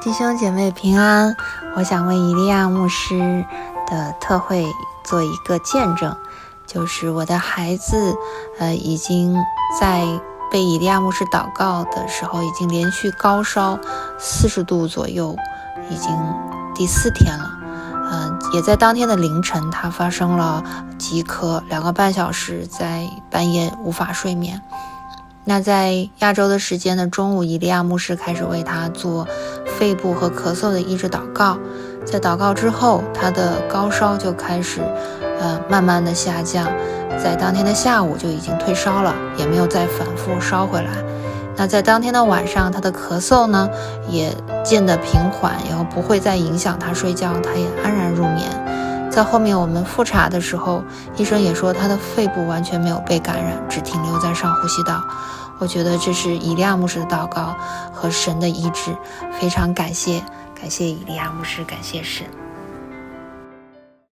弟兄姐妹平安，我想为以利亚牧师的特会做一个见证，就是我的孩子已经在被以利亚牧师祷告的时候，已经连续高烧40度左右，已经第4天了。也在当天的凌晨，他发生了急咳，2个半小时，在半夜无法睡眠。那在亚洲的时间的中午，以利亚牧师开始为他做肺部和咳嗽的医治祷告。在祷告之后，他的高烧就开始慢慢的下降，在当天的下午就已经退烧了，也没有再反复烧回来。那在当天的晚上，他的咳嗽呢也渐得平缓，然后不会再影响他睡觉，他也安然入眠。在后面我们复查的时候，医生也说他的肺部完全没有被感染，只停留在上呼吸道。我觉得这是以利亚牧师的祷告和神的医治，非常感谢以利亚牧师，感谢神。